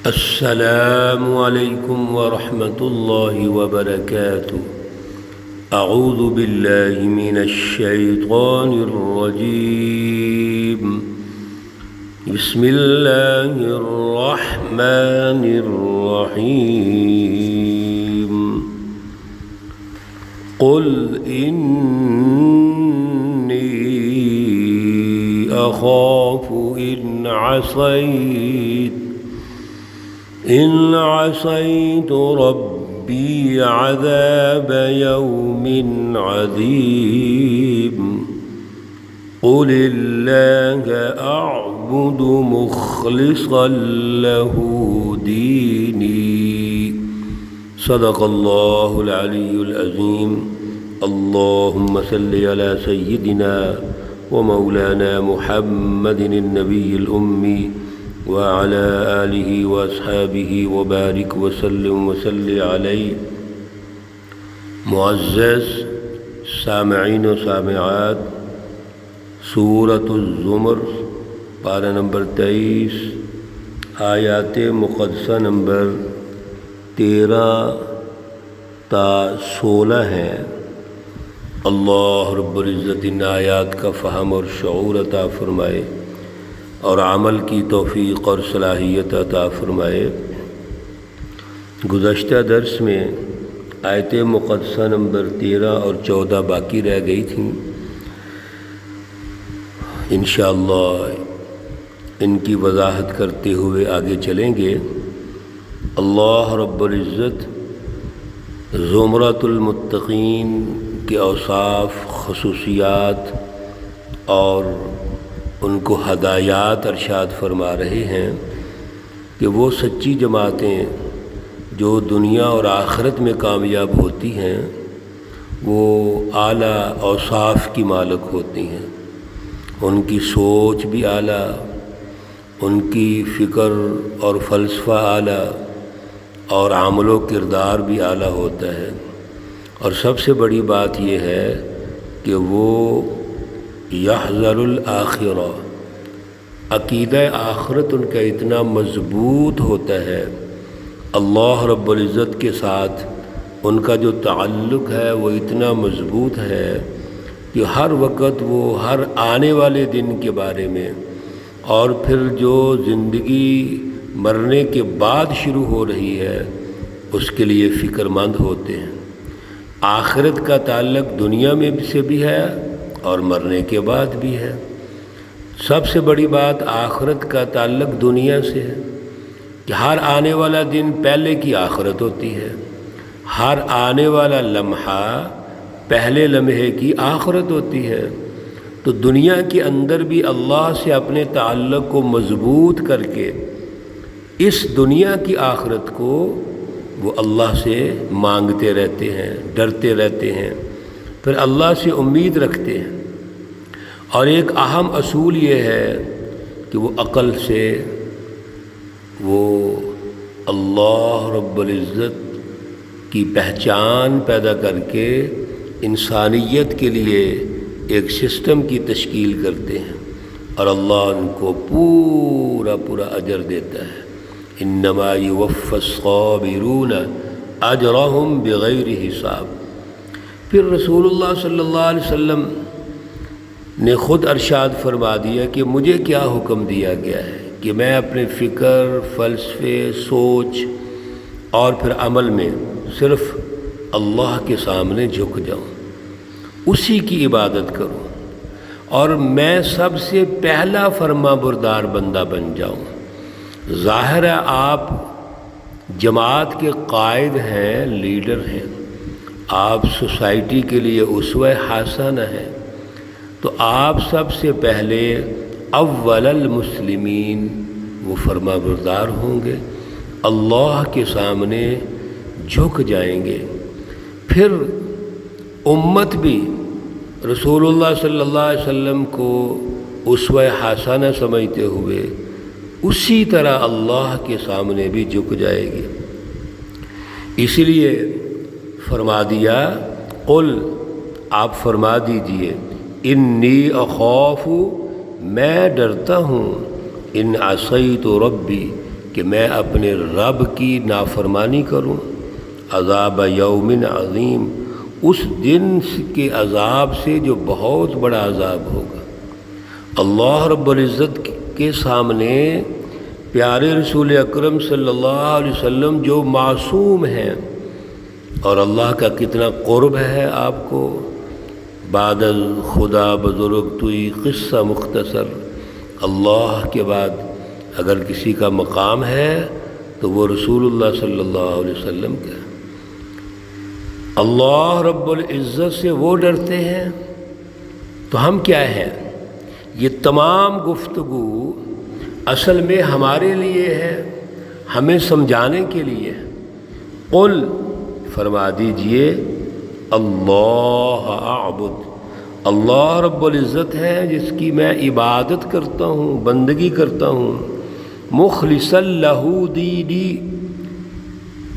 السلام علیکم ورحمۃ اللہ وبرکاتہ۔ اعوذ باللہ من الشیطان الرجیم، بسم اللہ الرحمن الرحیم۔ قل انی اخاف إن عصيت ربي عذاب يوم عظيم۔ قل الله أعبد مخلصا له ديني۔ صدق الله العلي العظيم۔ اللهم صل على سيدنا ومولانا محمد النبي الأمي وعلى آلہ واصحابہ وبارک وسلم وصلی علیہ۔ معزز سامعین و سامعات، سورۃ الزمر پارہ نمبر 23، آیات مقدسہ نمبر 13 تا 16 ہیں۔ اللہ رب العزت ان آیات کا فہم اور شعور عطا فرمائے اور عمل کی توفیق اور صلاحیت عطا فرمائے۔ گزشتہ درس میں آیت مقدسہ نمبر 13 اور 14 باقی رہ گئی تھیں۔ انشاءاللہ ان کی وضاحت کرتے ہوئے آگے چلیں گے۔ اللہ رب العزت زمرۃ المتقین کے اوصاف، خصوصیات اور ان کو ہدایات ارشاد فرما رہے ہیں کہ وہ سچی جماعتیں جو دنیا اور آخرت میں کامیاب ہوتی ہیں وہ اعلیٰ اوصاف کی مالک ہوتی ہیں۔ ان کی سوچ بھی اعلیٰ، ان کی فکر اور فلسفہ اعلیٰ، اور عمل و کردار بھی اعلیٰ ہوتا ہے۔ اور سب سے بڑی بات یہ ہے کہ وہ یحذر الآخرہ، عقیدہ آخرت ان کا اتنا مضبوط ہوتا ہے، اللہ رب العزت کے ساتھ ان کا جو تعلق ہے وہ اتنا مضبوط ہے کہ ہر وقت وہ ہر آنے والے دن کے بارے میں اور پھر جو زندگی مرنے کے بعد شروع ہو رہی ہے اس کے لیے فکر مند ہوتے ہیں۔ آخرت کا تعلق دنیا میں سے بھی ہے اور مرنے کے بعد بھی ہے۔ سب سے بڑی بات آخرت کا تعلق دنیا سے ہے کہ ہر آنے والا دن پہلے کی آخرت ہوتی ہے، ہر آنے والا لمحہ پہلے لمحے کی آخرت ہوتی ہے۔ تو دنیا کے اندر بھی اللہ سے اپنے تعلق کو مضبوط کر کے اس دنیا کی آخرت کو وہ اللہ سے مانگتے رہتے ہیں، ڈرتے رہتے ہیں، پھر اللہ سے امید رکھتے ہیں۔ اور ایک اہم اصول یہ ہے کہ وہ عقل سے وہ اللہ رب العزت کی پہچان پیدا کر کے انسانیت کے لیے ایک سسٹم کی تشکیل کرتے ہیں اور اللہ ان کو پورا اجر دیتا ہے۔ انما یوفی الصابرون اجرہم بغیر حساب۔ پھر رسول اللہ صلی اللہ علیہ وسلم نے خود ارشاد فرما دیا کہ مجھے کیا حکم دیا گیا ہے کہ میں اپنے فکر، فلسفے، سوچ اور پھر عمل میں صرف اللہ کے سامنے جھک جاؤں، اسی کی عبادت کروں اور میں سب سے پہلا فرما بردار بندہ بن جاؤں۔ ظاہر ہے آپ جماعت کے قائد ہیں، لیڈر ہیں، آپ سوسائٹی کے لیے اسوہ حسنہ ہیں، تو آپ سب سے پہلے اول المسلمین وہ فرما بردار ہوں گے، اللہ کے سامنے جھک جائیں گے۔ پھر امت بھی رسول اللہ صلی اللہ علیہ وسلم کو اسوہ حسنہ سمجھتے ہوئے اسی طرح اللہ کے سامنے بھی جھک جائے گی۔ اس لیے فرما دیا قل، آپ فرما دیجئے انی اخاف، میں ڈرتا ہوں، ان عصیت ربی، کہ میں اپنے رب کی نافرمانی کروں؟ عذاب یوم عظیم، اس دن کے عذاب سے جو بہت بڑا عذاب ہوگا۔ اللہ رب العزت کے سامنے پیارے رسول اکرم صلی اللہ علیہ وسلم جو معصوم ہیں، اور اللہ کا کتنا قرب ہے آپ کو، بعد خدا بزرگ توئی قصہ مختصر، اللہ کے بعد اگر کسی کا مقام ہے تو وہ رسول اللہ صلی اللہ علیہ وسلم کا ہے۔ اللہ رب العزت سے وہ ڈرتے ہیں تو ہم کیا ہیں؟ یہ تمام گفتگو اصل میں ہمارے لیے ہے، ہمیں سمجھانے کے لیے۔ قل، فرما دیجئے، اللہ اعبد، اللہ رب العزت ہے جس کی میں عبادت کرتا ہوں، بندگی کرتا ہوں، مخلصا لہ دینی،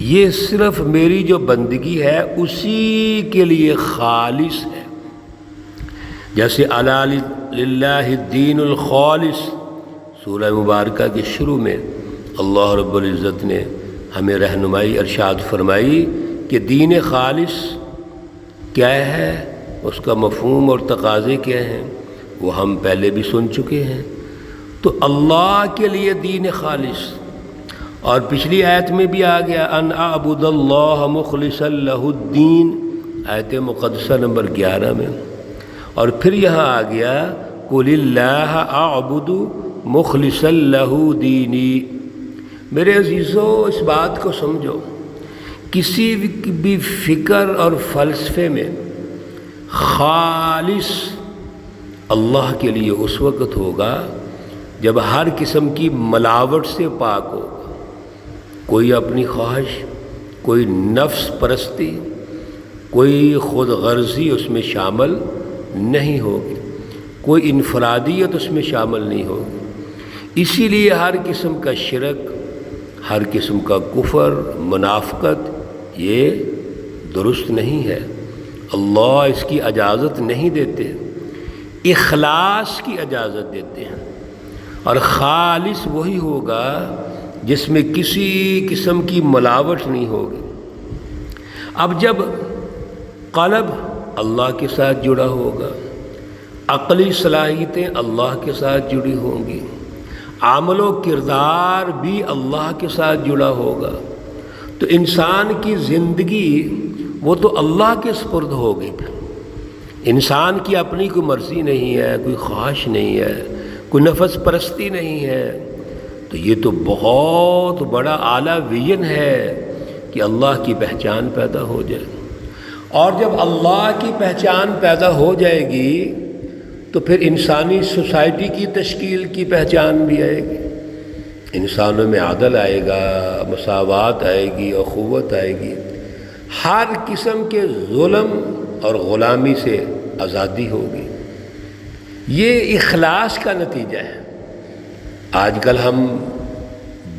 یہ صرف میری جو بندگی ہے اسی کے لیے خالص ہے۔ جیسے الا للہ الدین الخالص، سورہ مبارکہ کے شروع میں اللہ رب العزت نے ہمیں رہنمائی ارشاد فرمائی کہ دین خالص کیا ہے، اس کا مفہوم اور تقاضے کیا ہیں، وہ ہم پہلے بھی سن چکے ہیں۔ تو اللہ کے لیے دین خالص، اور پچھلی آیت میں بھی آ گیا ان اعبد اللہ مخلصا لہ الدین، آیت مقدسہ نمبر 11 میں، اور پھر یہاں آ گیا قل اللہ اعبد مخلصا لہ دینی۔ میرے عزیزو، اس بات کو سمجھو، کسی بھی فکر اور فلسفے میں خالص اللہ کے لیے اس وقت ہوگا جب ہر قسم کی ملاوٹ سے پاک ہوگا، کوئی اپنی خواہش، کوئی نفس پرستی، کوئی خود غرضی اس میں شامل نہیں ہوگی، کوئی انفرادیت اس میں شامل نہیں ہوگی۔ اسی لیے ہر قسم کا شرک، ہر قسم کا کفر، منافقت، یہ درست نہیں ہے، اللہ اس کی اجازت نہیں دیتے، اخلاص کی اجازت دیتے ہیں، اور خالص وہی ہوگا جس میں کسی قسم کی ملاوٹ نہیں ہوگی۔ اب جب قلب اللہ کے ساتھ جڑا ہوگا، عقلی صلاحیتیں اللہ کے ساتھ جڑی ہوں گی، عمل و کردار بھی اللہ کے ساتھ جڑا ہوگا، تو انسان کی زندگی وہ تو اللہ کے سپرد ہوگی۔ انسان کی اپنی کوئی مرضی نہیں ہے، کوئی خواہش نہیں ہے، کوئی نفس پرستی نہیں ہے، تو یہ تو بہت بڑا اعلیٰ ویژن ہے کہ اللہ کی پہچان پیدا ہو جائے۔ اور جب اللہ کی پہچان پیدا ہو جائے گی تو پھر انسانی سوسائٹی کی تشکیل کی پہچان بھی آئے گی، انسانوں میں عدل آئے گا، مساوات آئے گی، اخوت آئے گی، ہر قسم کے ظلم اور غلامی سے آزادی ہوگی۔ یہ اخلاص کا نتیجہ ہے۔ آج کل ہم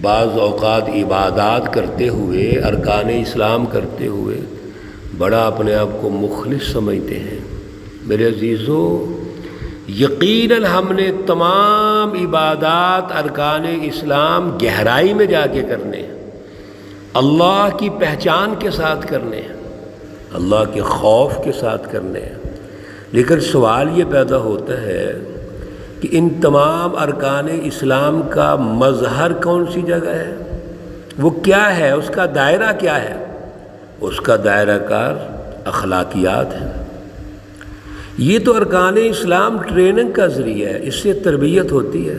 بعض اوقات عبادات کرتے ہوئے، ارکان اسلام کرتے ہوئے بڑا اپنے آپ کو مخلص سمجھتے ہیں۔ میرے عزیزو، یقیناً ہم نے تمام عبادات، ارکان اسلام گہرائی میں جا کے کرنے ہیں، اللہ کی پہچان کے ساتھ کرنے ہیں، اللہ کے خوف کے ساتھ کرنے ہیں۔ لیکن سوال یہ پیدا ہوتا ہے کہ ان تمام ارکان اسلام کا مظہر کون سی جگہ ہے؟ وہ کیا ہے؟ اس کا دائرہ کیا ہے؟ اس کا دائرہ کار اخلاقیات ہے۔ یہ تو ارکان اسلام ٹریننگ کا ذریعہ ہے، اس سے تربیت ہوتی ہے،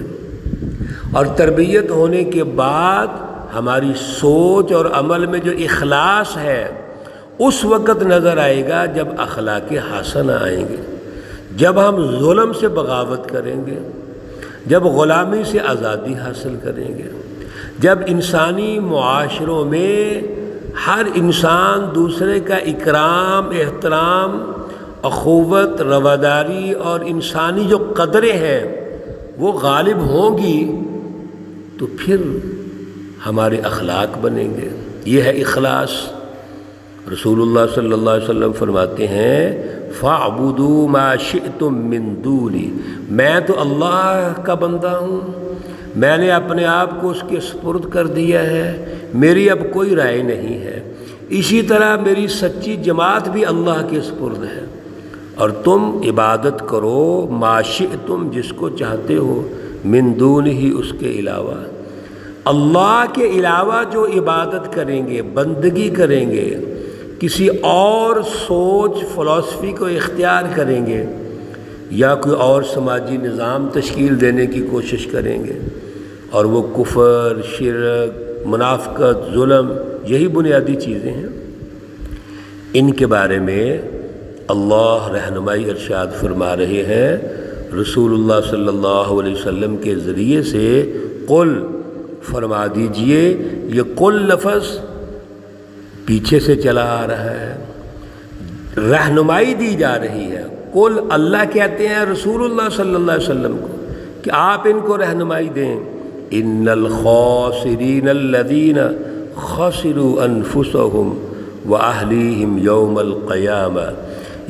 اور تربیت ہونے کے بعد ہماری سوچ اور عمل میں جو اخلاص ہے اس وقت نظر آئے گا جب اخلاق حسنہ آئیں گے، جب ہم ظلم سے بغاوت کریں گے، جب غلامی سے آزادی حاصل کریں گے، جب انسانی معاشروں میں ہر انسان دوسرے کا اکرام، احترام، اخوت، رواداری اور انسانی جو قدریں ہیں وہ غالب ہوں گی، تو پھر ہمارے اخلاق بنیں گے۔ یہ ہے اخلاص۔ رسول اللہ صلی اللہ علیہ وسلم فرماتے ہیں فَاعْبُدُوا مَا شِئْتُم مِّن دُونِي، میں تو اللہ کا بندہ ہوں، میں نے اپنے آپ کو اس کے سپرد کر دیا ہے، میری اب کوئی رائے نہیں ہے۔ اسی طرح میری سچی جماعت بھی اللہ کے سپرد ہے، اور تم عبادت کرو ما شئتم، جس کو چاہتے ہو، من دون ہی، اس کے علاوہ۔ اللہ کے علاوہ جو عبادت کریں گے، بندگی کریں گے، کسی اور سوچ فلسفی کو اختیار کریں گے، یا کوئی اور سماجی نظام تشکیل دینے کی کوشش کریں گے، اور وہ کفر، شرک، منافقت، ظلم، یہی بنیادی چیزیں ہیں، ان کے بارے میں اللہ رہنمائی ارشاد فرما رہے ہیں رسول اللہ صلی اللہ علیہ وسلم کے ذریعے سے۔ قل، فرما دیجئے، یہ قل لفظ پیچھے سے چلا آ رہا ہے، رہنمائی دی جا رہی ہے۔ قل، اللہ کہتے ہیں رسول اللہ صلی اللہ علیہ وسلم کو کہ آپ ان کو رہنمائی دیں۔ ان الخاسرین الذین خسروا انفسهم واہلیہم یوم القیامہ،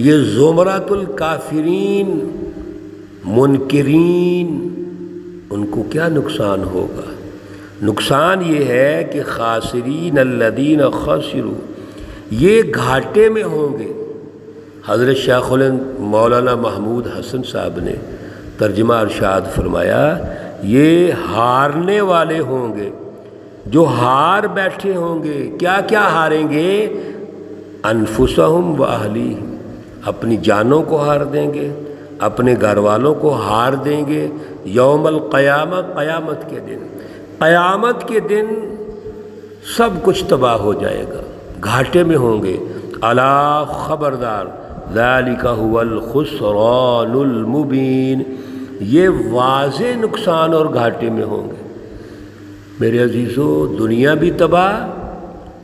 یہ زمرۃ الکافرین، منکرین، ان کو کیا نقصان ہوگا؟ نقصان یہ ہے کہ خاسرین الذین خسروا، یہ گھاٹے میں ہوں گے۔ حضرت شیخ الہند مولانا محمود حسن صاحب نے ترجمہ ارشاد فرمایا، یہ ہارنے والے ہوں گے، جو ہار بیٹھے ہوں گے۔ کیا کیا ہاریں گے؟ انفسہم و اہلیہم، اپنی جانوں کو ہار دیں گے، اپنے گھر والوں کو ہار دیں گے۔ یوم القیامہ، قیامت کے دن، قیامت کے دن سب کچھ تباہ ہو جائے گا، گھاٹے میں ہوں گے۔ الا، خبردار، ذالک هو الخسران المبین، یہ واضح نقصان اور گھاٹے میں ہوں گے۔ میرے عزیزو، دنیا بھی تباہ،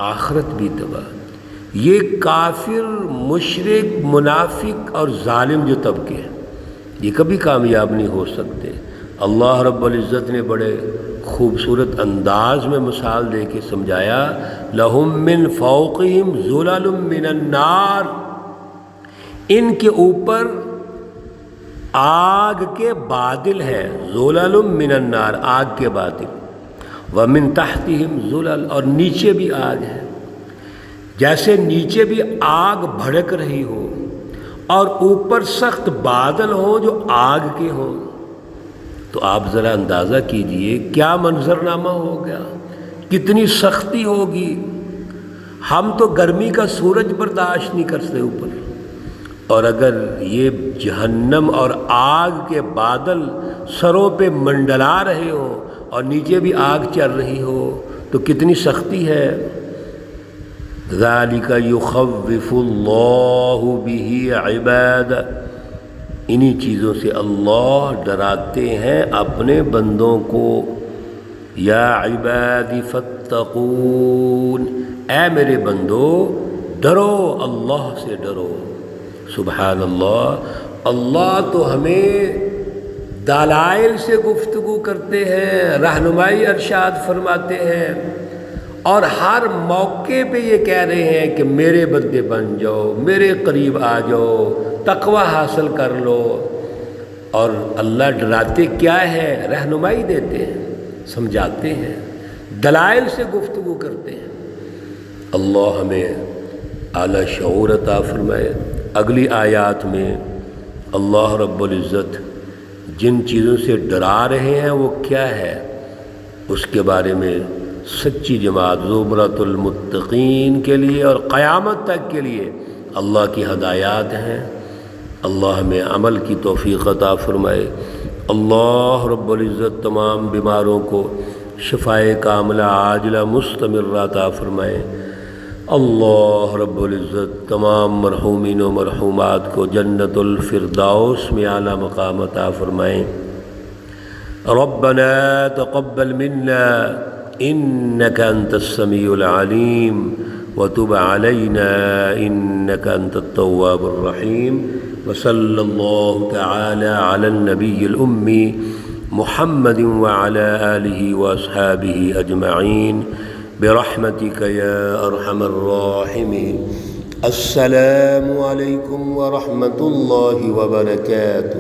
آخرت بھی تباہ۔ یہ کافر، مشرک، منافق اور ظالم جو طبقے ہیں، یہ کبھی کامیاب نہیں ہو سکتے۔ اللہ رب العزت نے بڑے خوبصورت انداز میں مثال دے کے سمجھایا، لہم من فوقہم ظلل من النار، ان کے اوپر آگ کے بادل ہیں، ظلل من النار، آگ کے بادل، ومن تحتہم ظلل، اور نیچے بھی آگ ہے۔ جیسے نیچے بھی آگ بھڑک رہی ہو اور اوپر سخت بادل ہوں جو آگ کے ہوں، تو آپ ذرا اندازہ کیجئے کیا منظرنامہ ہوگا، کتنی سختی ہوگی۔ ہم تو گرمی کا سورج برداشت نہیں کر سکتے اوپر، اور اگر یہ جہنم اور آگ کے بادل سروں پہ منڈلا رہے ہوں اور نیچے بھی آگ چل رہی ہو تو کتنی سختی ہے۔ ذالک یخوف اللہ بہ عبادہ، انہی چیزوں سے اللہ ڈراتے ہیں اپنے بندوں کو۔ یا عبادی فاتقون، اے میرے بندو ڈرو، اللہ سے ڈرو۔ سبحان اللہ، اللہ تو ہمیں دلائل سے گفتگو کرتے ہیں، رہنمائی ارشاد فرماتے ہیں، اور ہر موقع پہ یہ کہہ رہے ہیں کہ میرے بندے بن جاؤ، میرے قریب آ جاؤ، تقوی حاصل کر لو۔ اور اللہ ڈراتے کیا ہے؟ رہنمائی دیتے ہیں، سمجھاتے ہیں، دلائل سے گفتگو کرتے ہیں۔ اللہ ہمیں اعلیٰ شعور عطا فرمائے۔ اگلی آیات میں اللہ رب العزت جن چیزوں سے ڈرا رہے ہیں وہ کیا ہے، اس کے بارے میں سچی جماعت زمرۃ المتقین کے لیے اور قیامت تک کے لیے اللہ کی ہدایات ہیں۔ اللہ ہمیں عمل کی توفیق عطا فرمائے۔ اللہ رب العزت تمام بیماروں کو شفائے کاملہ عاجلہ مستمرہ عطا فرمائے۔ اللہ رب العزت تمام مرحومین و مرحومات کو جنت الفردوس میں اعلیٰ مقام عطا فرمائیں۔ ربنا تقبل منا انك انت السميع العليم وتب علينا انك انت التواب الرحيم وصلى الله تعالى على النبي الأمي محمد وعلى آله وأصحابه أجمعين برحمتك يا أرحم الراحمين۔ السلام عليكم ورحمة الله وبركاته۔